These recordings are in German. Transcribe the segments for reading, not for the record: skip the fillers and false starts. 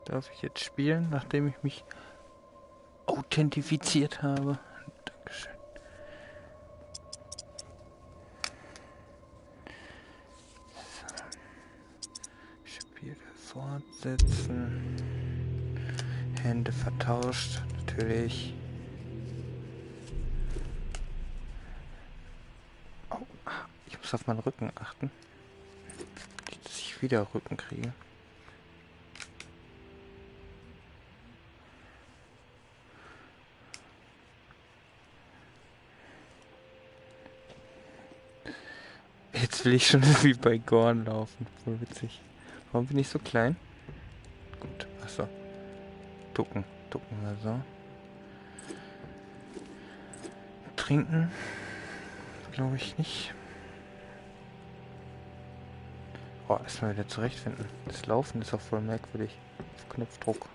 Darf ich jetzt spielen, nachdem ich mich authentifiziert habe? Dankeschön. So. Spiele fortsetzen. Hände vertauscht, natürlich. Oh, ich muss auf meinen Rücken achten. Nicht, dass ich wieder Rücken kriege. Jetzt will ich schon wie bei Gorn laufen. Voll witzig. Warum bin ich so klein? Gut, achso. Ducken wir so. Trinken? Glaube ich nicht. Oh, erstmal wieder zurechtfinden. Das Laufen ist auch voll merkwürdig. Auf Knopfdruck.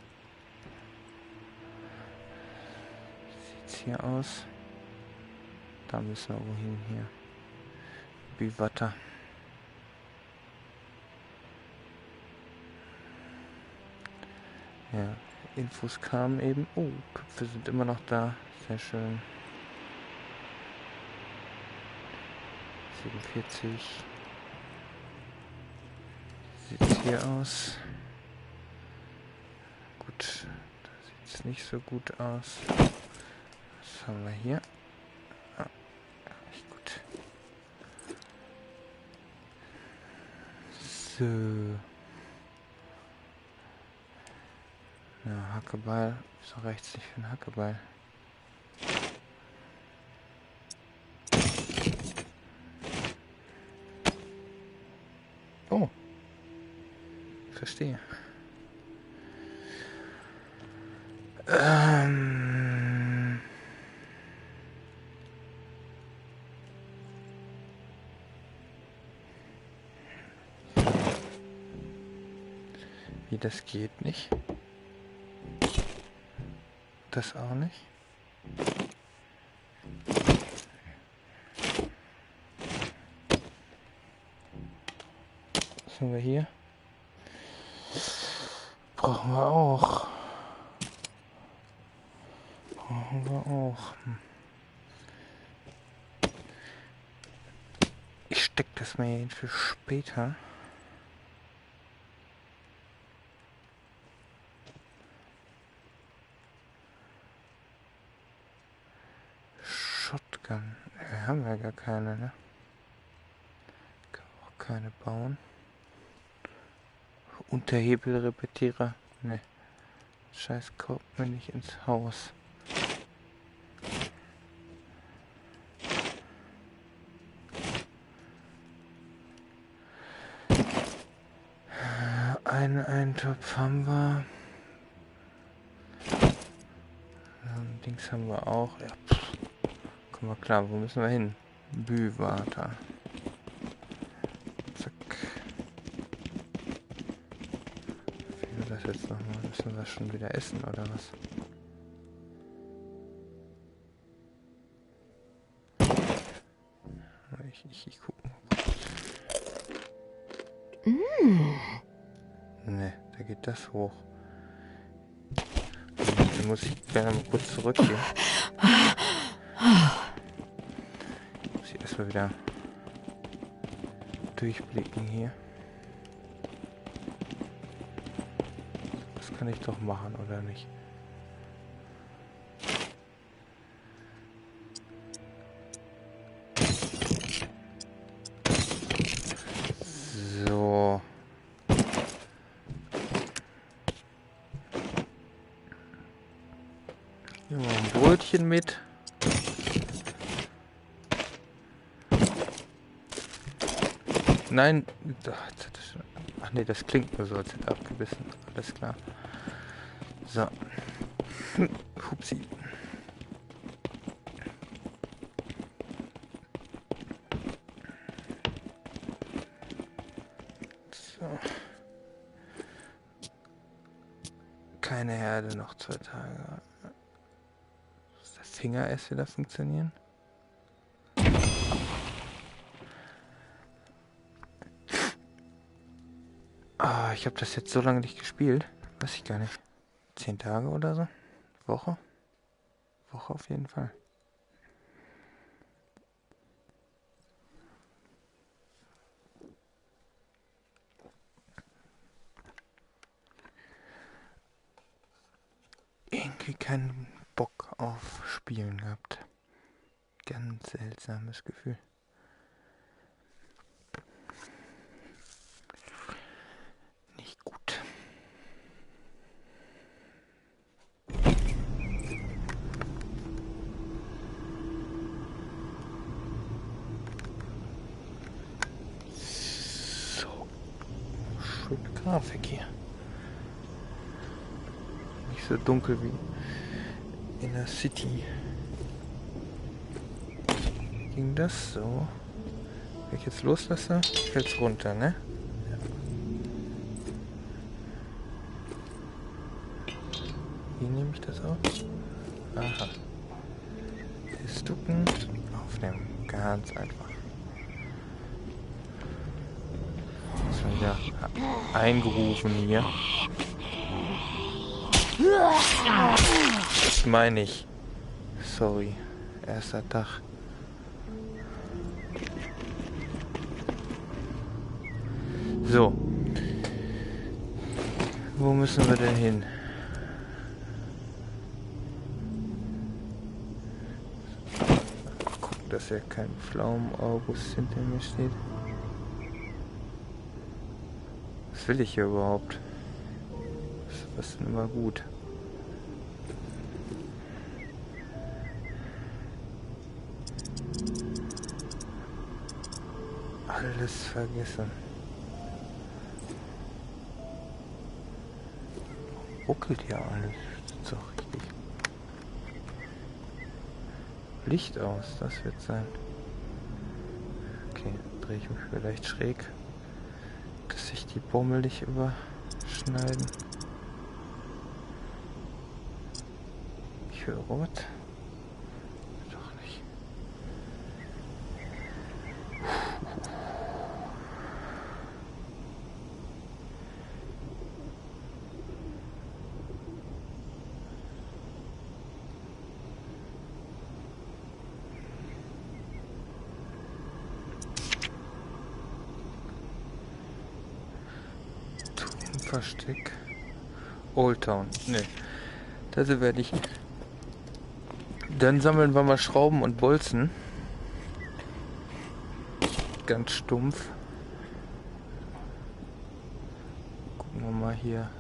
Wie sieht's hier aus? Da müssen wir wohin hier. Büwatter. Ja, Infos kamen eben. Oh, Köpfe sind immer noch da. Sehr schön. 47. Sieht's hier aus? Gut, da sieht's nicht so gut aus. Was haben wir hier? Ah, nicht gut. So. Ja, Hackeball. Wieso reicht's nicht für einen Hackeball? Oh. Verstehe. Wie, das geht nicht? Das auch nicht? Was haben wir hier? Brauchen wir auch. Ich steck das mal hin für später. Shotgun. Ja, haben wir gar keine, ne? Können wir auch keine bauen. Unterhebelrepetierer. Ne. Scheiß kommt mir nicht ins Haus. Einen Eintopf haben wir. Dings haben wir auch. Ja, kommen wir klar. Wo müssen wir hin? Büwater. Zack. Wie wir das jetzt nochmal? Müssen wir schon wieder essen oder was? Ich guck mal. Ne, da geht das hoch. Dann muss ich gerne mal kurz zurückgehen. Muss ich erstmal wieder durchblicken hier. Das kann ich doch machen, oder nicht? So. Hier mal ein Brötchen mit. Nein. Ach nee, das klingt nur so, als hätte abgebissen. Alles klar. So. Hupsi. So. Keine Herde, noch 2 Tage. Muss der Finger erst wieder funktionieren? Ah, ich habe das jetzt so lange nicht gespielt. Weiß ich gar nicht. 10 Tage oder so? Woche? Woche auf jeden Fall. Irgendwie keinen Bock auf Spielen gehabt. Ganz seltsames Gefühl. Nicht gut. So. Schöne Grafik hier. Nicht so dunkel wie in der City. Ging das so? Wenn ich jetzt loslasse, fällt's runter, ne? Ja. Wie nehme ich das auf? Aha. Das Ducken aufnehmen. Ganz einfach. Das war wieder eingerufen hier. Das meine ich. Sorry. Erster Tag. So. Wo müssen wir denn hin? Guck, dass ja kein Pflaumen-August hinter mir steht. Was will ich hier überhaupt? Was ist denn immer gut? Alles vergessen. Ruckelt ja alles. Das ist doch richtig. Licht aus, das wird sein. Okay, drehe ich mich vielleicht schräg, dass sich die Bommel nicht überschneiden. Ich höre rot. Doch nicht. Versteck. Old Town. Ne. Das werde ich. Dann sammeln wir mal Schrauben und Bolzen. Ganz stumpf. Gucken wir mal hier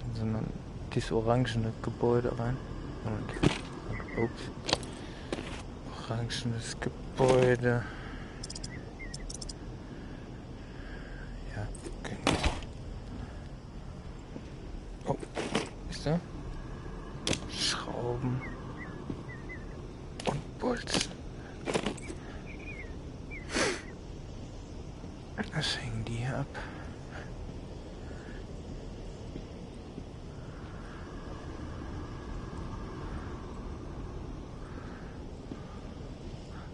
in so dieses orangene Gebäude rein. Und ups. Orangenes Gebäude. Ja, genau. Oh, ist da? Schrauben und Bolzen. Was hängen die hier ab?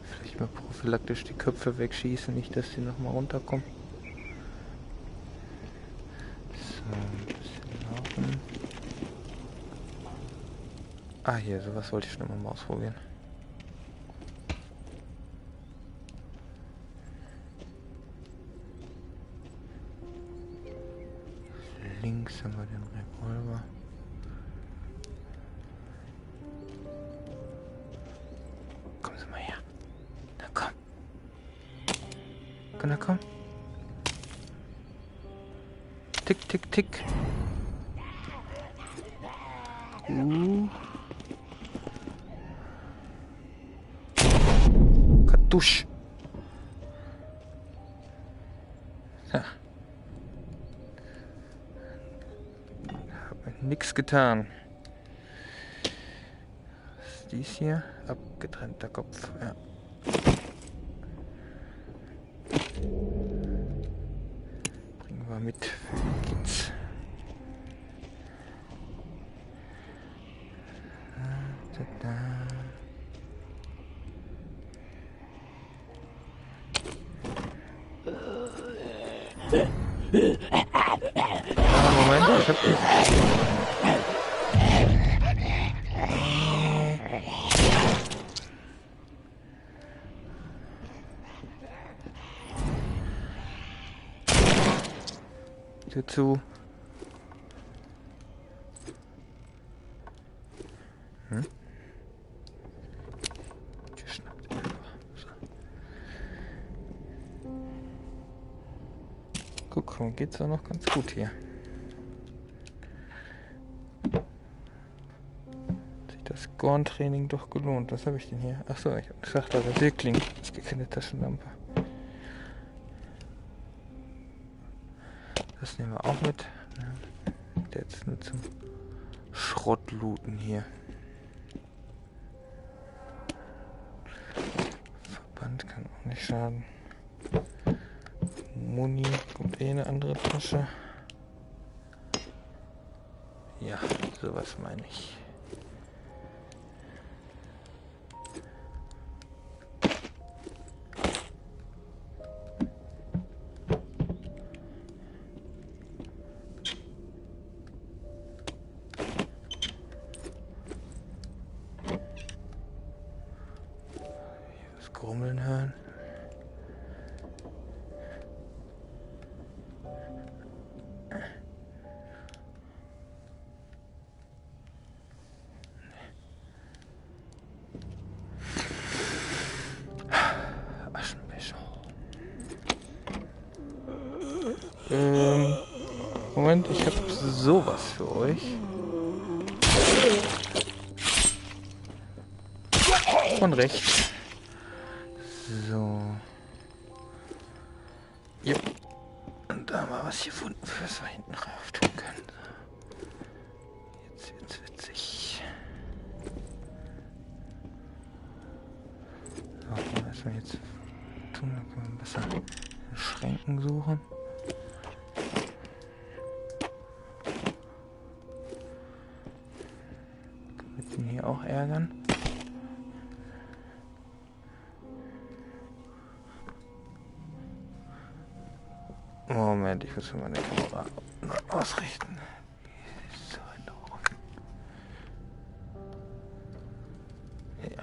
Vielleicht mal prophylaktisch die Köpfe wegschießen, nicht dass die nochmal runterkommen. So, ein bisschen laufen. Ah, hier, sowas wollte ich schon mal ausprobieren. Links haben wir den Revolver. Kommen Sie mal her. Na komm. Na komm. Tick, tick, tick. Kartusch. Ja. Hab nix getan. Was ist dies hier? Abgetrennter Kopf. Ja. Bringen wir mit für die Kids. Moment, ich hab Tür zu. Geschnappt. So. Guck, mir geht's auch noch ganz gut hier. Das Gorn-Training doch gelohnt. Was habe ich denn hier? Achso, ich habe gesagt, da Rasierklingen. Ich kriege keine Taschenlampe. Das nehmen wir auch mit. Der jetzt nur zum Schrottlooten hier. Verband kann auch nicht schaden. Muni kommt eh in eine andere Tasche. Ja, sowas meine ich. Grummeln hören. Aschenbecher. Moment, ich habe sowas für euch. Von rechts. So. Ja. Und da haben wir was gefunden, was wir hinten rauf tun können. Jetzt wird's witzig. So, was wir jetzt tun, dann können wir besser in Schränken suchen. Können wir den hier auch ärgern? Moment, ich muss meine Kamera neu ausrichten. So, ja.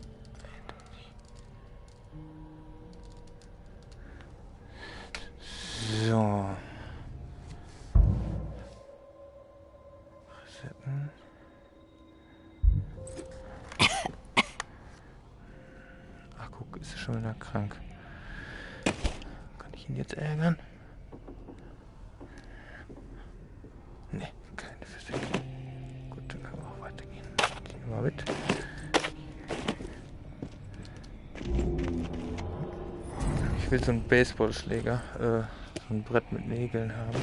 So. Resetten. Ach guck, ist er schon wieder krank. Kann ich ihn jetzt ärgern? Ne, keine Physik. Gut, dann können wir auch weitergehen. Gehen wir mal mit. Ich will so einen Baseballschläger, so ein Brett mit Nägeln haben.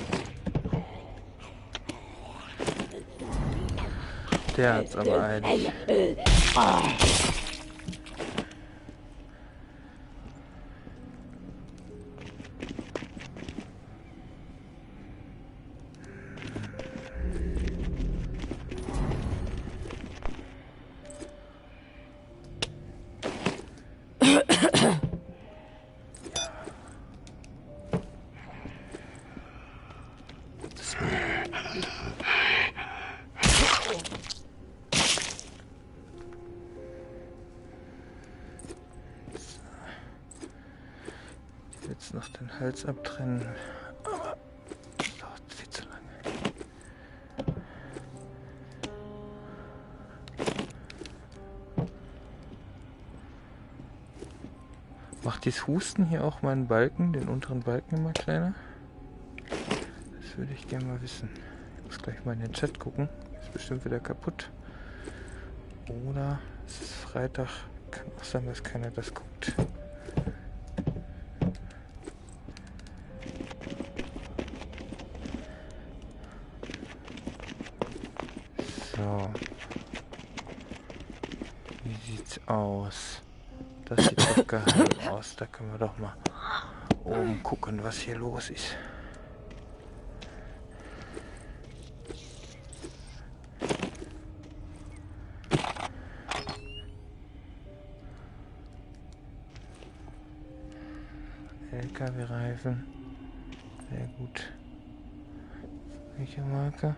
Der hat's aber eilig. Jetzt noch den Hals abtrennen, aber das dauert viel zu lange. Macht dieses Husten hier auch meinen Balken, den unteren Balken immer kleiner? Das würde ich gerne mal wissen. Ich muss gleich mal in den Chat gucken. Ist bestimmt wieder kaputt. Oder es ist Freitag. Kann auch sein, dass keiner das guckt. So. Wie sieht's aus? Das sieht doch geheim aus. Da können wir doch mal oben gucken, was hier los ist. LKW-Reifen. Sehr gut. Welche Marke?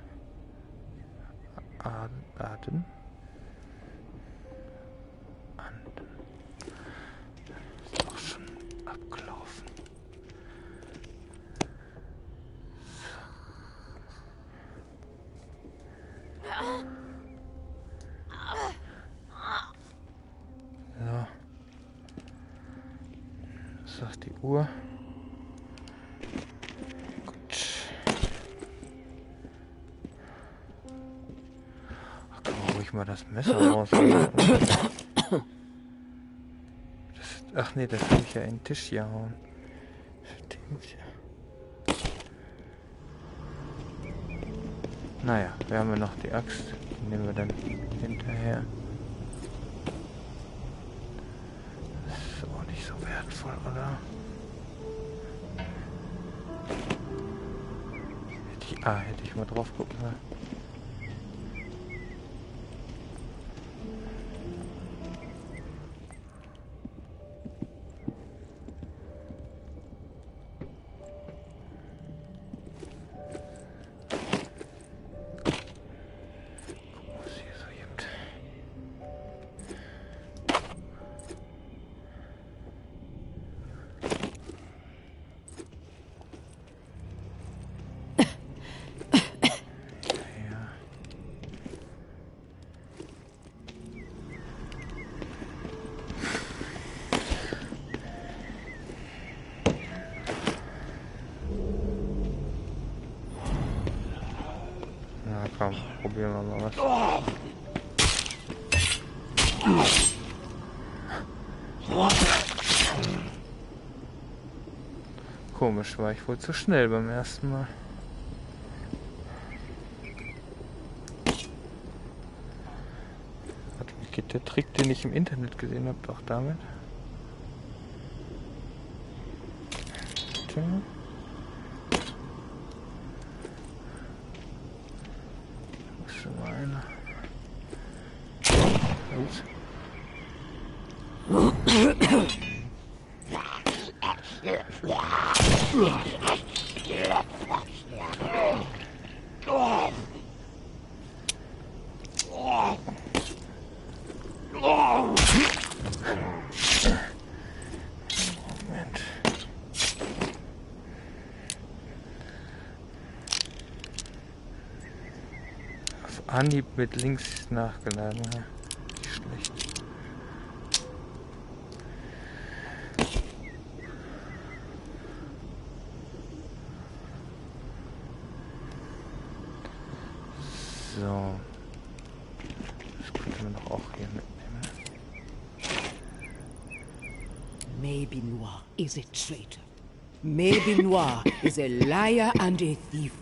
Aden. Ist auch schon abgelaufen. So. Uhr. Gut. Ach, kann man ruhig mal das Messer rausholen. Ach nee, das kann ich ja in den Tisch hier hauen. Naja, wir haben ja noch die Axt. Die nehmen wir dann hinterher. Das ist auch nicht so wertvoll, oder? Hätte ich mal drauf gucken sollen. Komm, probieren wir mal was. Komisch, war ich wohl zu schnell beim ersten Mal. Wie geht der Trick, den ich im Internet gesehen habe, doch damit? Tja. Ups. Moment. Auf Anhieb mit links nachgeladen. Ja. Schlecht. So. Das könnte man doch auch hier mitnehmen. Maybe Noir is a traitor. Maybe Noir is a liar and a thief.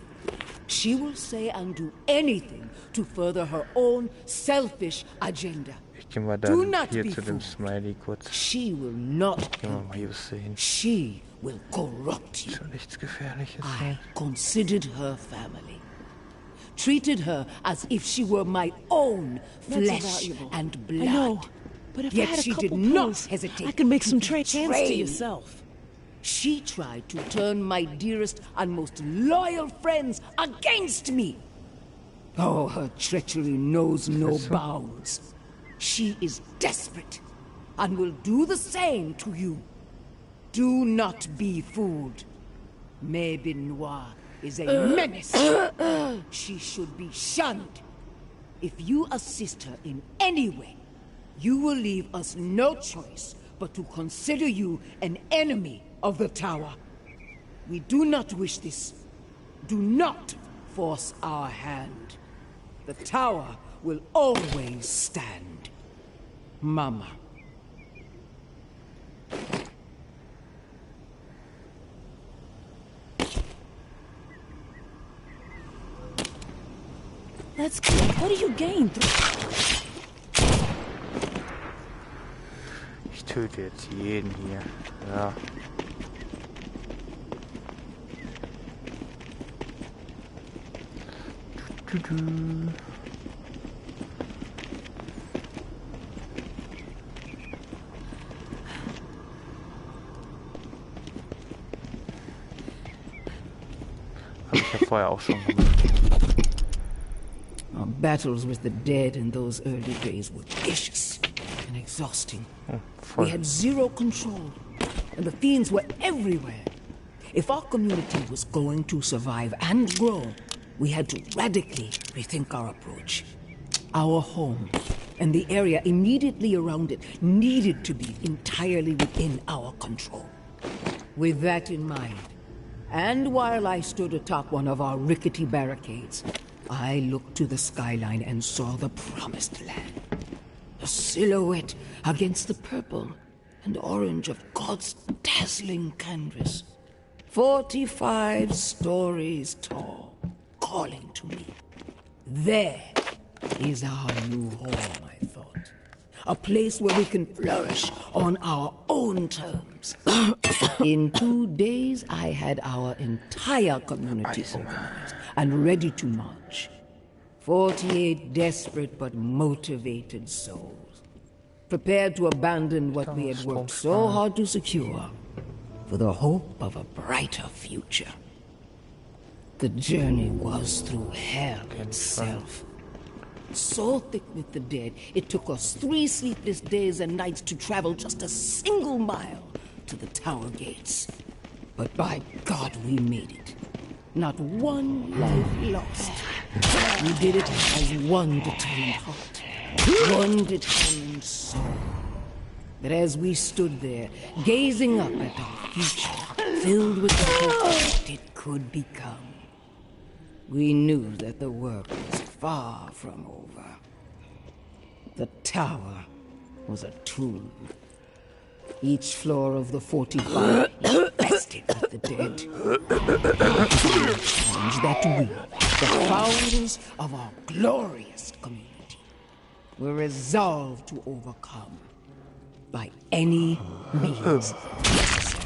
She will say and do anything to further her own selfish agenda. Ich gehe mal dann hier zu dem Smiley kurz. She will not. Gehen wir mal hier sehen. She will corrupt you. Schon nichts Gefährliches. I considered her family. Treated her as if she were my own flesh and blood. I know, but if Yet I had she a couple did not pills, hesitate I could make some to trade hands betray to me. yourself. She tried to turn my dearest and most loyal friends against me. Oh, her treachery knows no bounds. She is desperate and will do the same to you. Do not be fooled. Maybe Noir is a menace. She should be shunned. If you assist her in any way, you will leave us no choice but to consider you an enemy of the Tower. We do not wish this. Do not force our hand. The Tower will always stand. Mama. Let's go. What do you gain? Ich töte jetzt jeden hier. Ja. Habe ich ja vorher auch schon gemacht. Our battles with the dead in those early days were vicious and exhausting. We had zero control, and the fiends were everywhere. If our community was going to survive and grow, we had to radically rethink our approach. Our home and the area immediately around it needed to be entirely within our control. With that in mind, and while I stood atop one of our rickety barricades, I looked to the skyline and saw the promised land. A silhouette against the purple and orange of God's dazzling canvas. 45 stories tall, calling to me. There is our new home, I thought. A place where we can flourish on our own terms. In 2 days, I had our entire community organized and ready to march. 48 desperate but motivated souls, prepared to abandon what we had worked so hard to secure for the hope of a brighter future. The journey was through hell itself. So thick with the dead, it took us 3 sleepless days and nights to travel just a single mile to the tower gates. But by God, we made it. Not one life lost. We did it as one determined heart, one determined soul. But as we stood there, gazing up at our future, filled with the hope that it could become, we knew that the work was far from over. The tower was a tomb. Each floor of the 45 infested with the dead. Challenge that we, the founders of our glorious community, were resolved to overcome by any means necessary.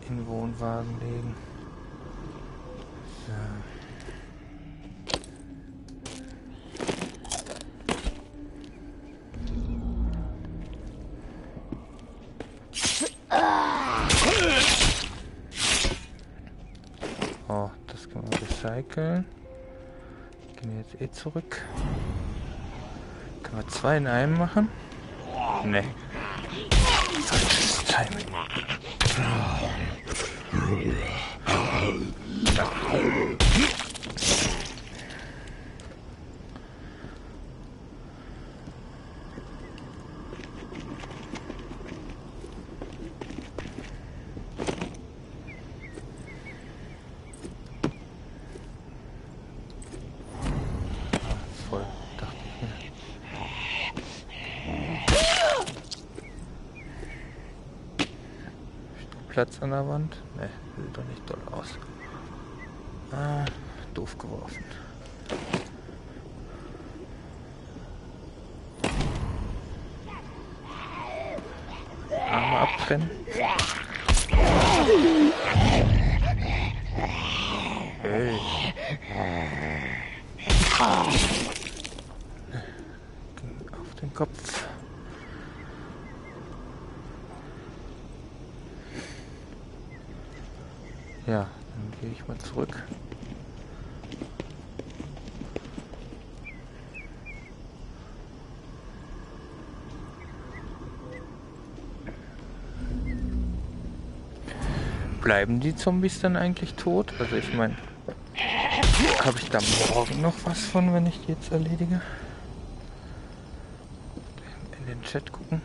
In den Wohnwagen legen. So. Oh, das können wir recyceln. Gehen wir jetzt eh zurück. Können wir 2 in einem machen? Ne. Falsches Timing. Voll, dachte ich mir. Platz an der Wand? Ne, sieht doch nicht doll aus. Ah, doof geworfen. Arme abtrennen. Hey. Auf den Kopf. Ja, dann gehe ich mal zurück. Bleiben die Zombies dann eigentlich tot? Also ich meine, habe ich da morgen noch was von, wenn ich die jetzt erledige? In den Chat gucken.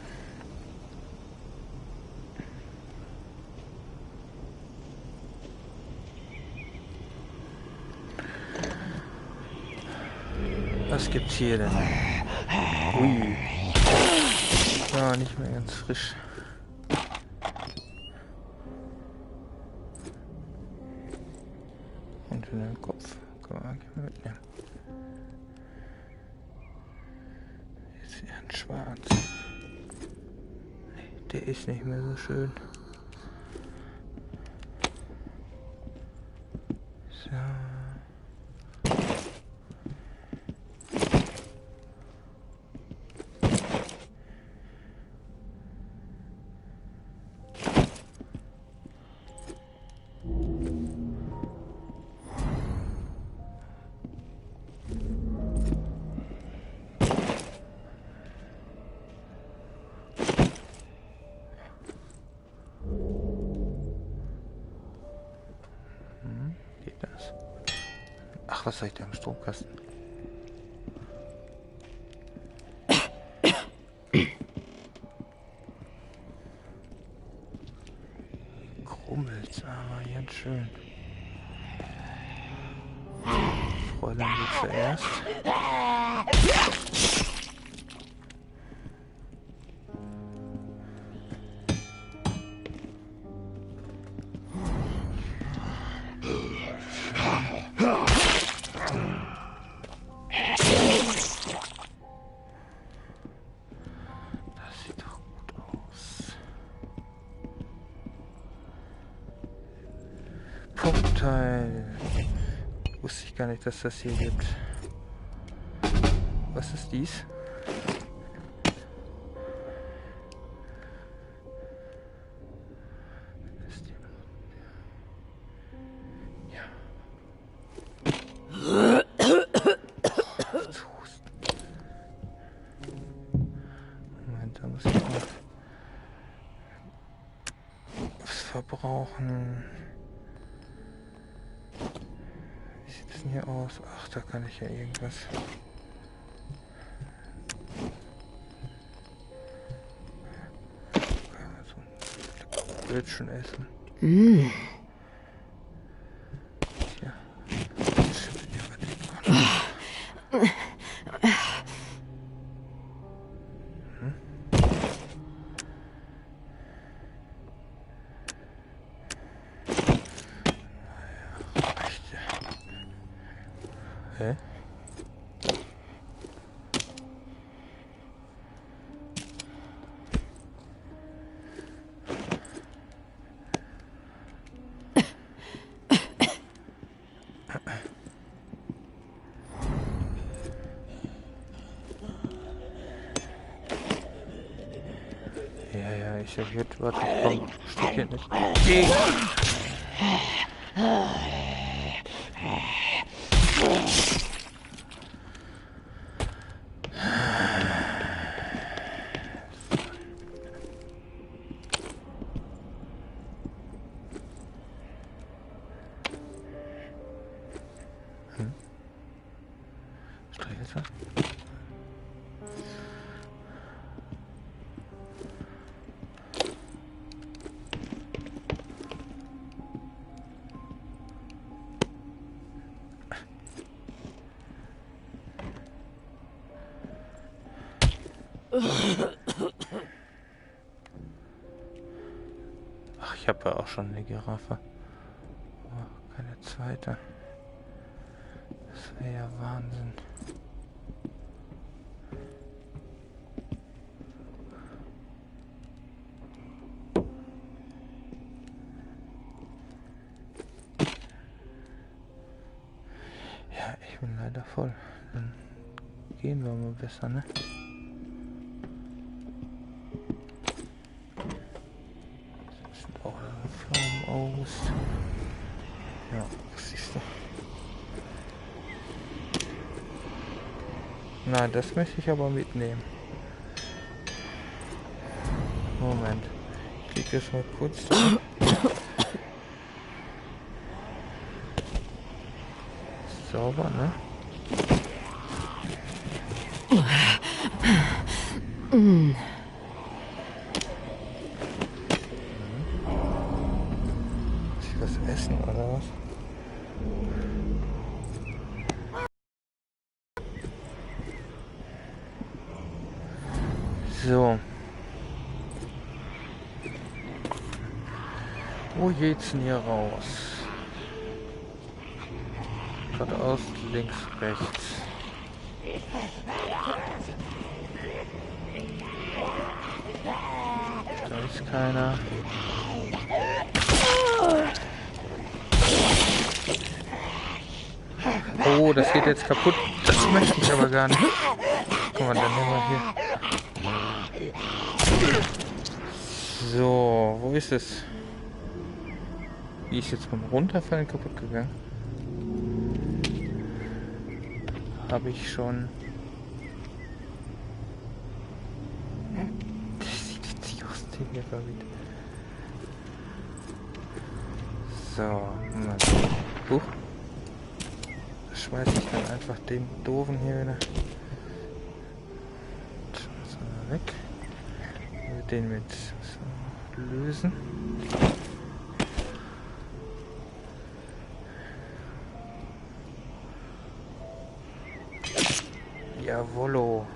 Was gibt's hier denn? Ui. Ja, nicht mehr ganz frisch. Und für den Kopf. Kann man mitnehmen. Jetzt hier ein Schwarz. Nee, der ist nicht mehr so schön. So. Ach, was soll ich da im Stromkasten? Krummelt's aber ganz schön. Fräulein geht zuerst. Das sieht doch gut aus. Pumpteil. Wusste ich gar nicht, dass das hier gibt. Was ist dies? Ja. Moment, da muss ich noch was verbrauchen. Wie sieht es denn hier aus? Ach, da kann ich ja irgendwas. So ein Brötchen essen. Mm. Tja. Schüttet ja was ich Hä? Ja, ich hab jetzt, warte, komm, steck hier nicht. Streichhölzer? Ach, ich habe ja auch schon eine Giraffe. Oh, keine zweite. Das wäre ja Wahnsinn. Ja, ich bin leider voll. Dann gehen wir mal besser, ne? Auch Pflaumen aus. Ja, was siehst du? Nein, das möchte ich aber mitnehmen. Moment. Ich klicke das mal kurz drauf. Sauber, ne? Muss ich was essen oder was? So. Wo geht's denn hier raus? Geradeaus, links, rechts. Da ist keiner. Oh, das geht jetzt kaputt. Das möchte ich aber gar nicht. Guck mal, dann nehmen wir hier. So, wo ist es? Die ist jetzt beim Runterfallen kaputt gegangen. Habe ich schon. Das sieht witzig aus, den hier verrückt. So, Moment. schmeiße ich dann einfach den doofen hier wieder. So, weg. Den mit so, lösen. Jawollo.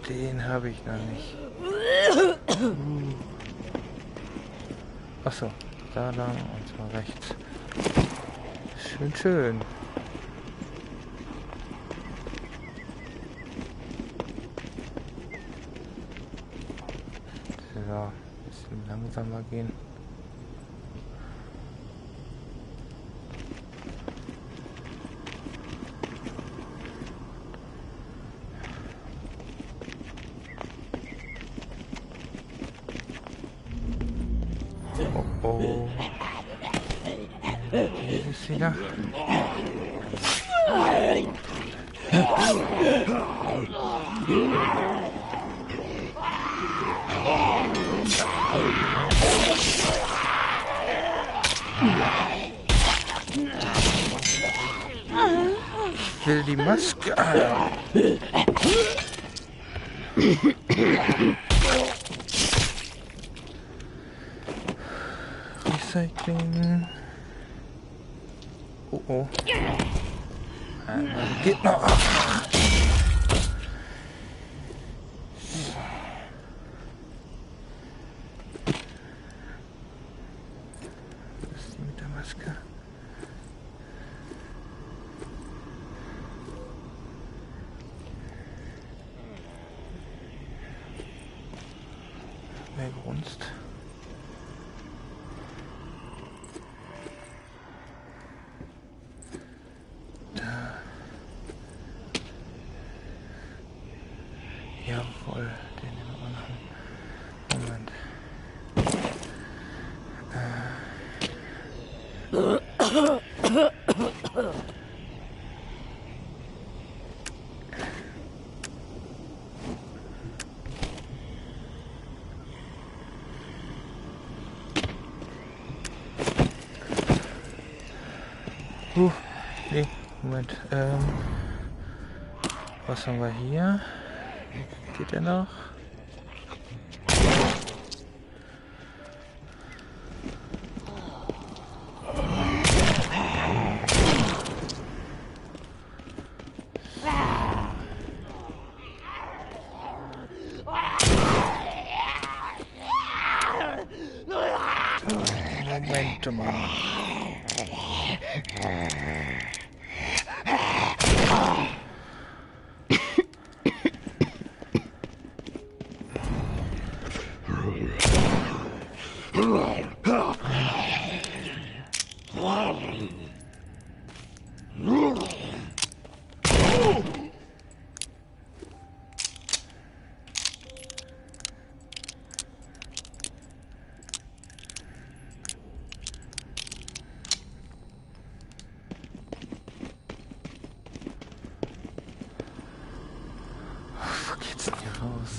Den habe ich noch nicht. Achso, da lang und zwar rechts. Schön, schön. So, ein bisschen langsamer gehen. Oh oh. Dieses wieder. Ich will die Maske. Recycling. Oh oh. Geht noch. Was ist die mit der Maske? Mehr grunzt. Jawohl, den nehmen wir noch. Moment. Nee, Moment. Was haben wir hier? Geht der noch? Moment mal. Wo geht's denn hier raus?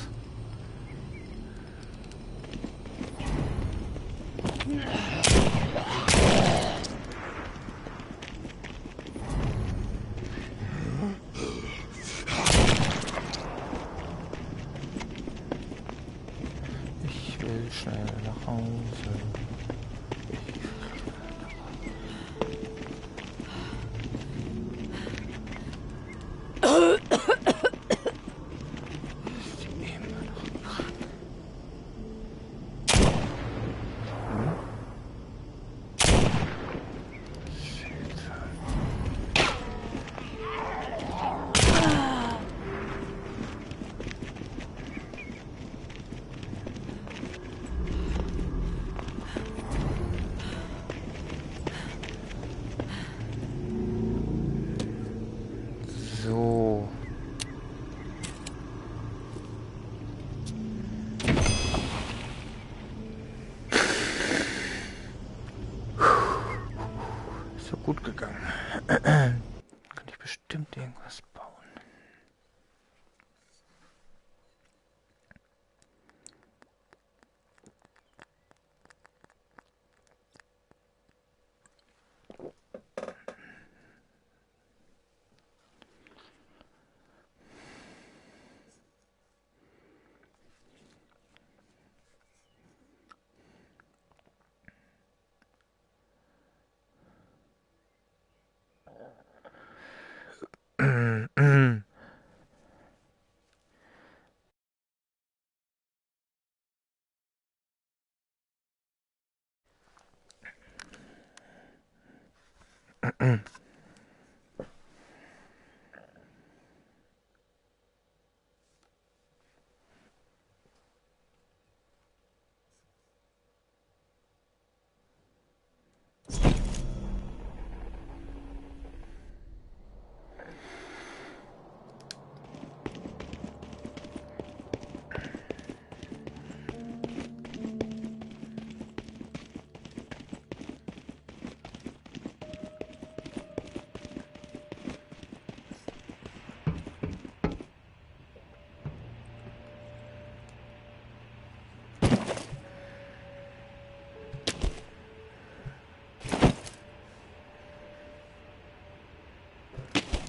Ich will schnell nach Hause. So. Ist so gut gegangen. Kann ich bestimmt irgendwas bauen.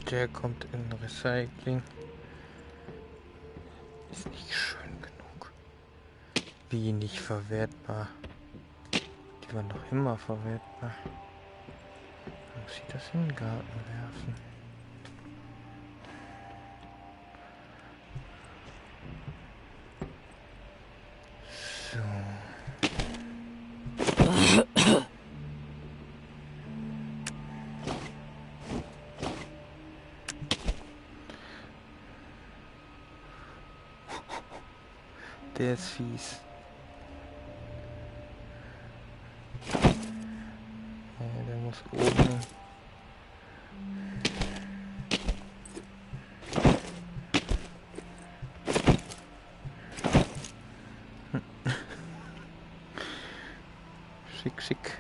Der kommt in Recycling. Ist nicht schön genug. Wie nicht verwertbar? Die waren doch immer verwertbar. Muss ich das in den Garten werfen? So. Der ist fies. Ja, der muss oben. Schick, schick.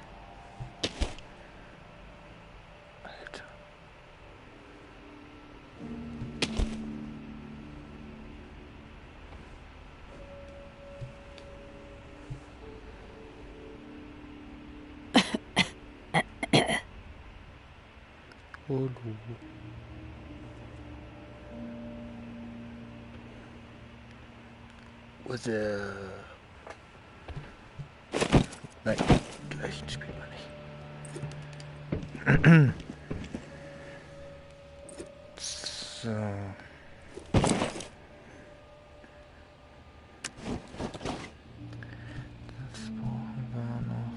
Alter. Oh, du. What's up? Nein, gleich spielen wir nicht. So. Das brauchen wir noch.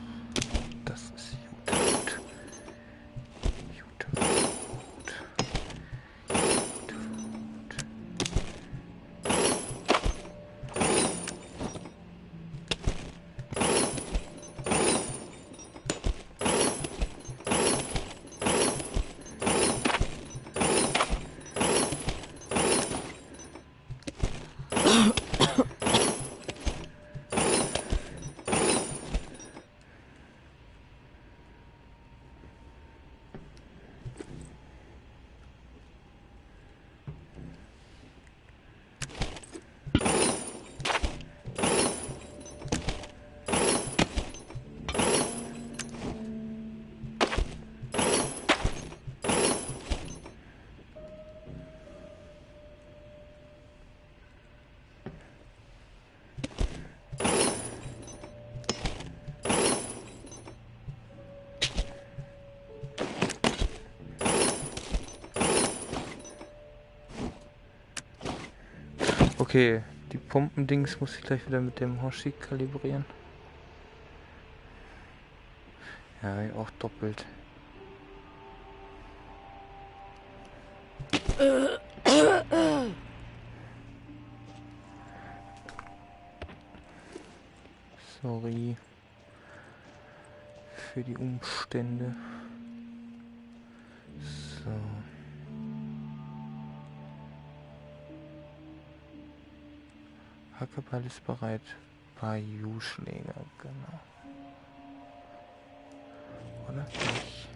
Das ist gut. Gut. Okay, die Pumpendings muss ich gleich wieder mit dem Hoshi kalibrieren. Ja, auch doppelt. Sorry für die Umstände. So. Hackeball ist bereit. Bayou-Schläger, genau. Oder nicht?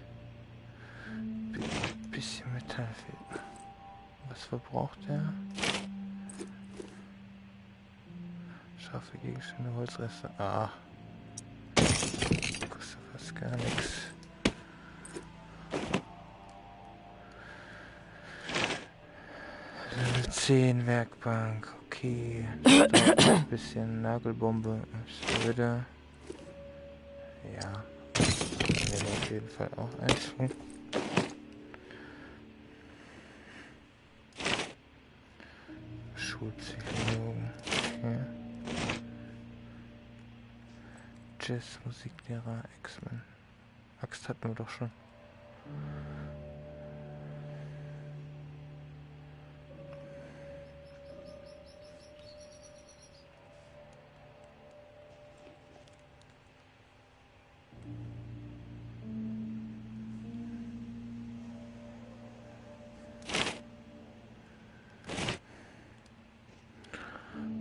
Bisschen Metall fehlt. Was verbraucht er? Scharfe Gegenstände, Holzreste. Ah. Kostet fast gar nichts. Level 10 Werkbank. Okay. Ein bisschen Nagelbombe. Ich würde. Ja. Wäre auf jeden Fall auch einschwingen. Schulpsychologen. Okay. Jazz, Musiklehrer, X-Men. Axt hatten wir doch schon.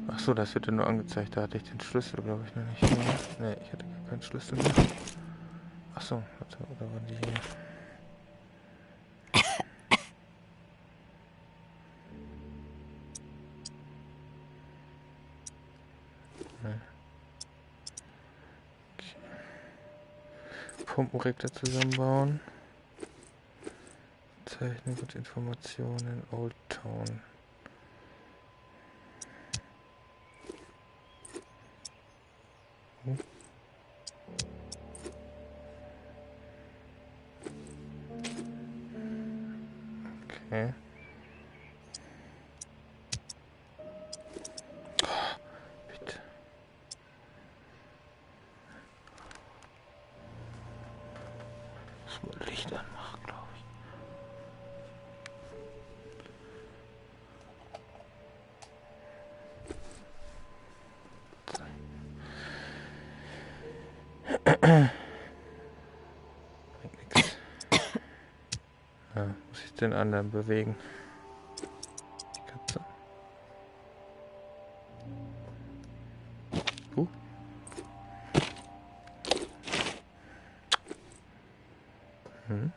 Achso, das wird ja nur angezeigt. Da hatte ich den Schlüssel, glaube ich, noch nicht. Ne, ich hatte gar keinen Schlüssel mehr. Achso, warte, oder waren die hier? Ne. Okay. Pumpenregler zusammenbauen. Zeichnen und Informationen. Old Town. Okay. Oh, bitte. Muss mal Licht anmachen, glaube ich. Bringt nix. Ja, muss ich den anderen bewegen? Die Katze. Hm.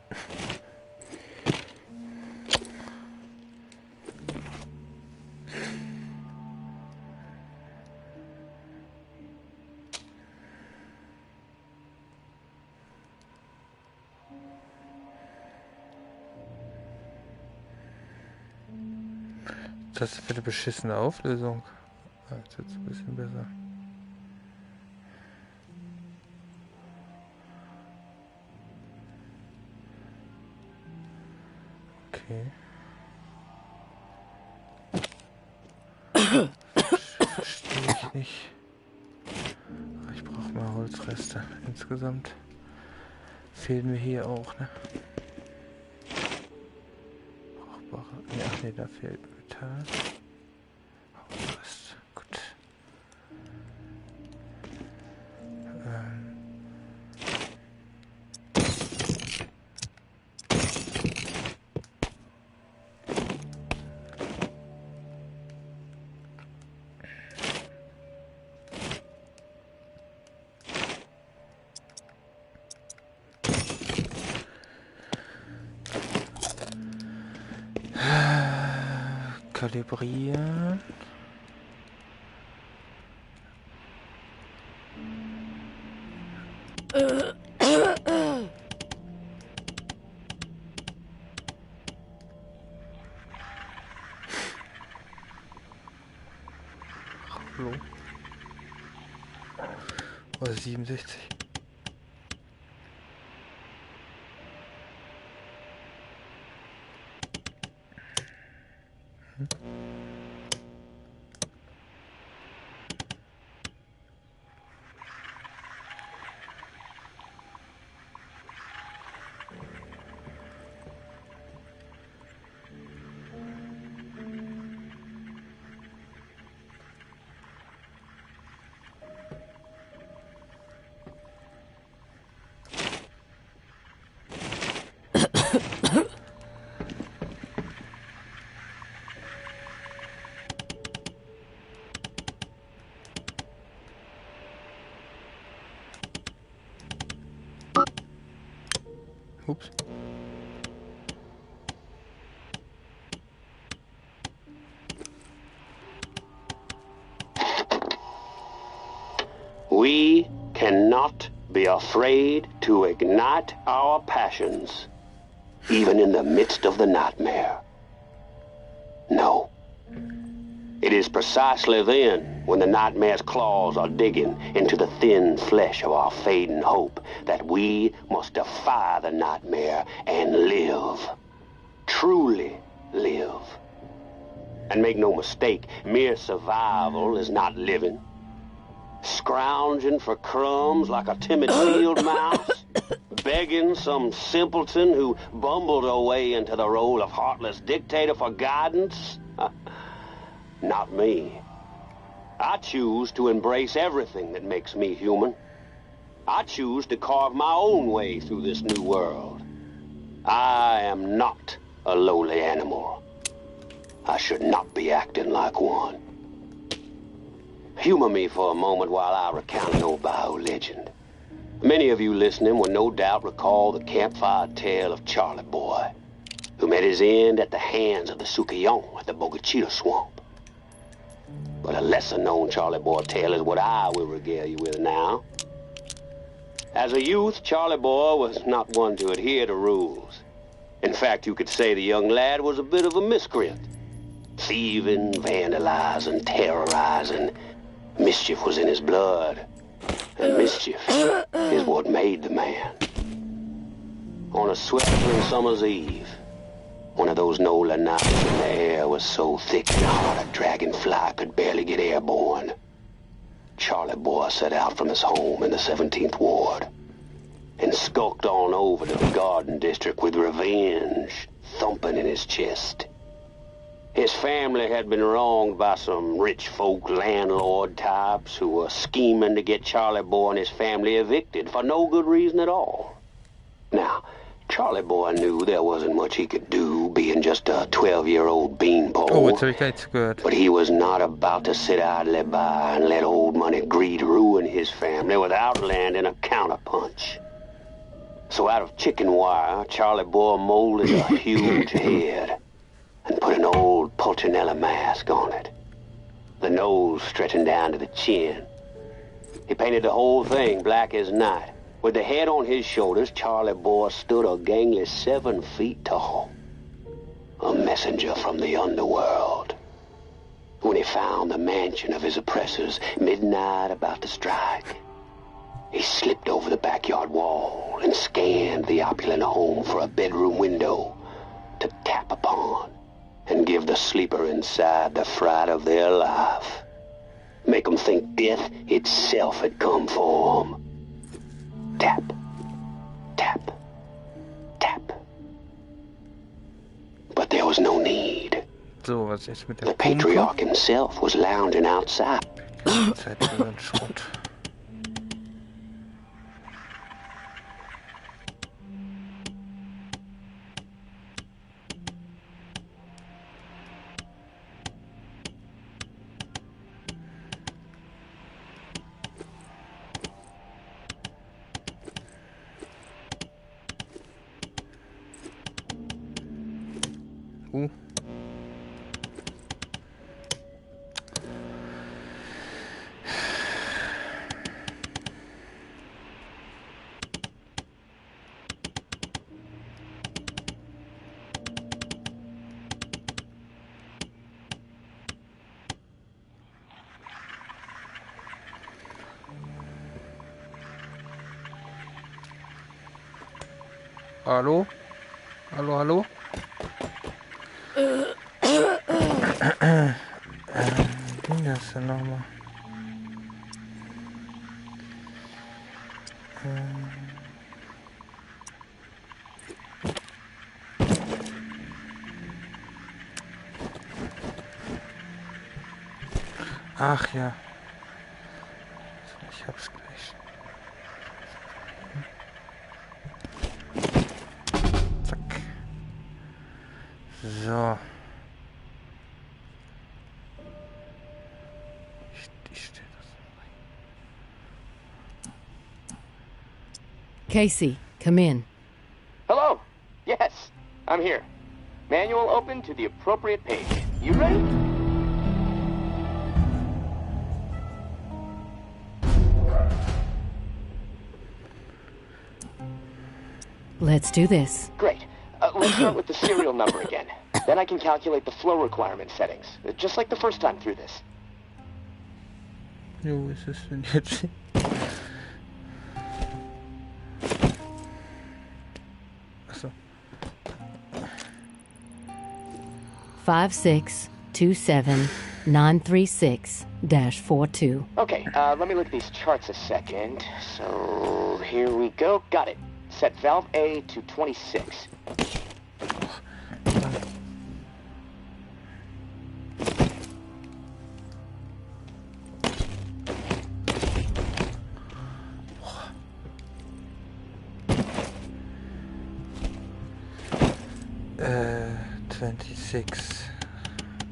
Das ist für eine beschissene Auflösung. Ah, jetzt wird's ein bisschen besser. Okay. Verstehe ich nicht. Aber ich brauche mal Holzreste. Insgesamt fehlen mir hier auch, ne? Brauchbare. Ja, nee, da fehlt Metall. Holzreste. Gut. Kalibrieren. Hallo. Oh, 67. Ups. We cannot be afraid to ignite our passions, even in the midst of the nightmare. No. It is precisely then, when the nightmare's claws are digging into the thin flesh of our fading hope, that we must defy the nightmare and live. Truly live. And make no mistake, mere survival is not living. Scrounging for crumbs like a timid field mouse, begging some simpleton who bumbled her way into the role of heartless dictator for guidance? Not me. I choose to embrace everything that makes me human. I choose to carve my own way through this new world. I am not a lowly animal. I should not be acting like one. Humor me for a moment while I recount an old Bayou legend. Many of you listening will no doubt recall the campfire tale of Charlie Boy, who met his end at the hands of the Sukiyon at the Bogachita Swamp. But a lesser-known Charlie Boy tale is what I will regale you with now. As a youth, Charlie Boy was not one to adhere to rules. In fact, you could say the young lad was a bit of a miscreant. Thieving, vandalizing, terrorizing. Mischief was in his blood. And mischief is what made the man. On a sweltering summer's eve, one of those Nola nights when the air was so thick and hot a dragonfly could barely get airborne, Charlie Boy set out from his home in the 17th Ward and skulked on over to the Garden District with revenge thumping in his chest. His family had been wronged by some rich folk landlord types who were scheming to get Charlie Boy and his family evicted for no good reason at all. Now, Charlie Boy knew there wasn't much he could do, being just a 12-year-old beanpole. Oh, jetzt habe ich gar nichts gehört. But he was not about to sit idly by and let old money greed ruin his family without landing a counterpunch. So out of chicken wire, Charlie Boy molded a huge head and put an old Pulcinella mask on it, the nose stretching down to the chin. He painted the whole thing black as night. With the head on his shoulders, Charlie Boy stood a gangly 7 feet tall, a messenger from the underworld. When he found the mansion of his oppressors, midnight about to strike, he slipped over the backyard wall and scanned the opulent home for a bedroom window to tap upon and give the sleeper inside the fright of their life. Make 'em think death itself had come for 'em. Tap, tap, tap. But there was no need. So, was jetzt mit der The Pumpe? patriarch himself was lounging outside. Zeit für einen Schrott. Hallo? Hallo, hallo? Wie ging das denn nochmal? Ach ja. Ich hab's gleich. Zack. So. Ich stell das rein. Casey, come in. Hello. Yes, I'm here. Manual open to the appropriate page. You ready? Let's do this. Great. Let's start with the serial number again. Then I can calculate the flow requirement settings, just like the first time through this. Jo, ist es denn jetzt? Achso. 5627936-42. Okay, let me look at these charts a second. So, here we go. Got it. Set valve A to 26. Äh, 26.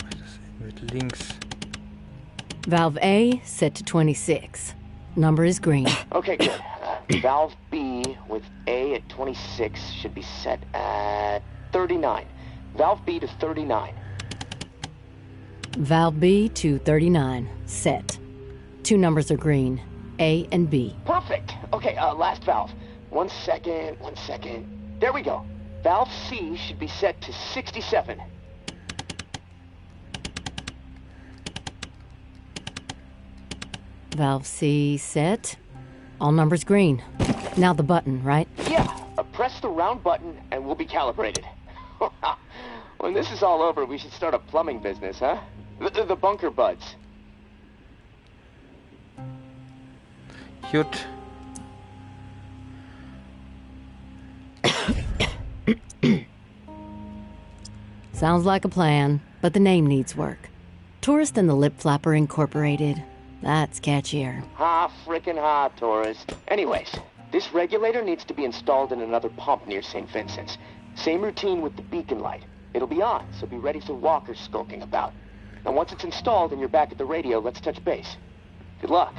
Das mit links. Valve A set to 26. Number is green. Okay, good. Valve B with A at 26 should be set at 39. Valve B to 39. Valve B to 39. Set. Two numbers are green. A and B. Perfect. Okay, last valve. 1 second, 1 second. There we go. Valve C should be set to 67. Valve C set. All numbers green. Now the button, right? Yeah, press the round button and we'll be calibrated. When this is all over, we should start a plumbing business, huh? The bunker buds. Gut. Sounds like a plan, but the name needs work. Tourist and the Lip Flapper Incorporated. That's catchier. Ha, frickin' ha, tourist. Anyways, this regulator needs to be installed in another pump near St. Vincent's. Same routine with the beacon light. It'll be on, so be ready for walkers skulking about. Now once it's installed and you're back at the radio, let's touch base. Good luck.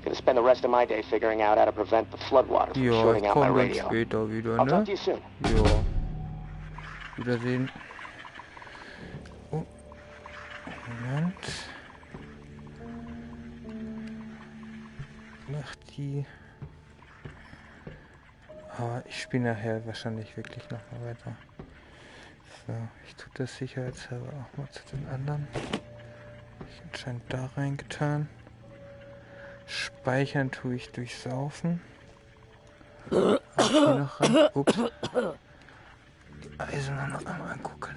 Gonna spend the rest of my day figuring out how to prevent the floodwater from Ja, shorting out my kommen wir radio. später wieder, I'll talk ne? to you soon. Ja. Wiedersehen. Oh. Moment. Mach die. Aber ich spiele nachher wahrscheinlich wirklich noch mal weiter. So, ich tue das sicherheitshalber auch mal zu den anderen. Ich anscheinend da reingetan. Speichern tue ich durch Saufen. Auch hier noch rein. Ups. Die Eisen noch einmal angucken.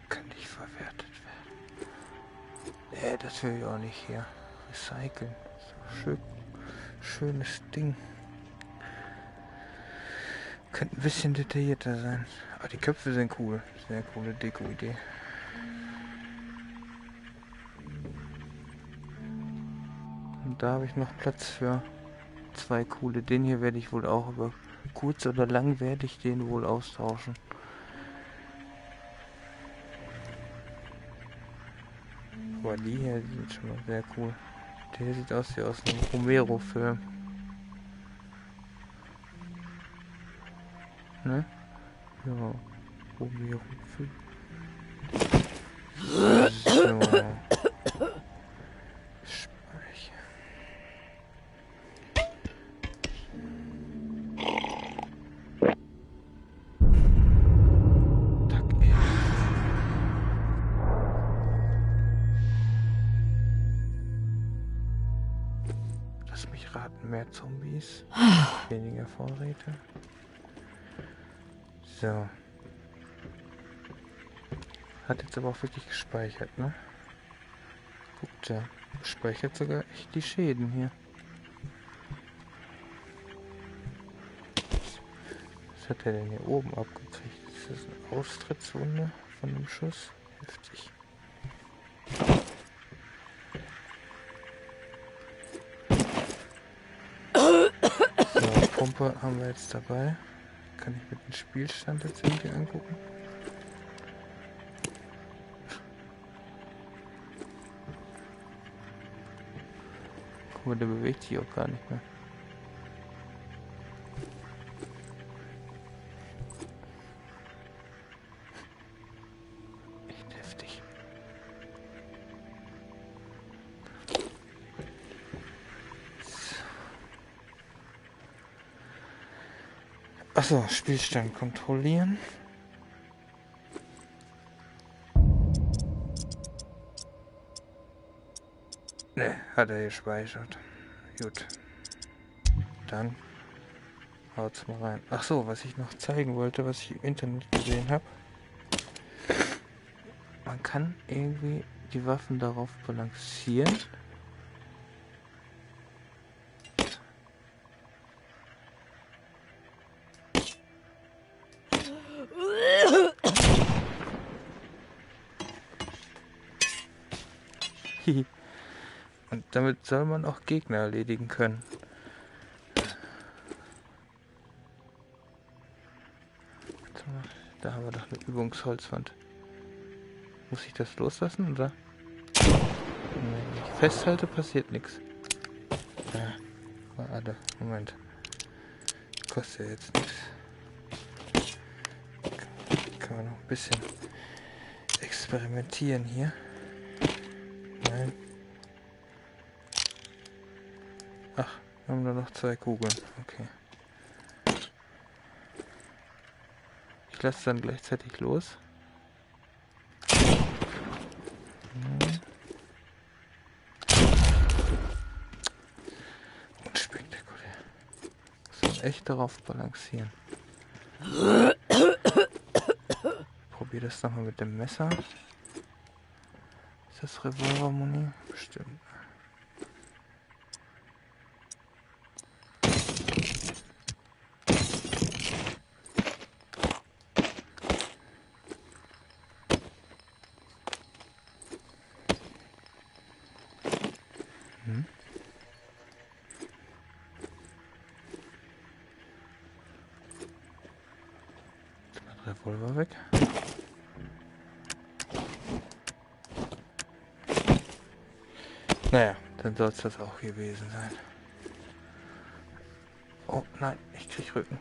Kann nicht verwertet werden. Das will ich auch nicht hier. Recyceln. So schönes Ding. Könnte ein bisschen detaillierter sein. Aber die Köpfe sind cool. Sehr coole Deko-Idee. Und da habe ich noch Platz für 2 coole. Den hier werde ich wohl auch über kurz oder lang werde ich den wohl austauschen. Aber die hier sind schon mal sehr cool. Der sieht aus wie aus einem Romero-Film. Ne? Ja, Romero-Film. So. Speicher. Tag 11. Lass mich raten, mehr Zombies, weniger Vorräte. So. Hat jetzt aber auch wirklich gespeichert, ne? Guckt ja. Speichert sogar echt die Schäden hier. Was hat er denn hier oben abgekriegt? Ist das eine Austrittswunde von einem Schuss? Heftig. So, Pumpe haben wir jetzt dabei. Kann ich mit dem Spielstand jetzt irgendwie angucken? Guck mal, der bewegt sich auch gar nicht mehr. Echt heftig. Achso, Spielstand kontrollieren. Ne, hat er gespeichert. Gut. Dann haut's mal rein. Ach so, was ich noch zeigen wollte, was ich im Internet gesehen habe. Man kann irgendwie die Waffen darauf balancieren. Und damit soll man auch Gegner erledigen können. Da haben wir doch eine Übungsholzwand. Muss ich das loslassen, oder? Wenn ich festhalte, passiert nichts. Ja, warte, Moment. Kostet ja jetzt nichts. Kann man noch ein bisschen experimentieren hier. Nein. Ach, wir haben nur noch 2 Kugeln. Okay. Ich lasse dann gleichzeitig los. Unspektakulär. Muss man echt darauf balancieren. Probier das nochmal mit dem Messer. Ist das Revolvermuni? Bestimmt. Revolver weg. Naja, dann soll es das auch gewesen sein. Oh nein, ich krieg Rücken.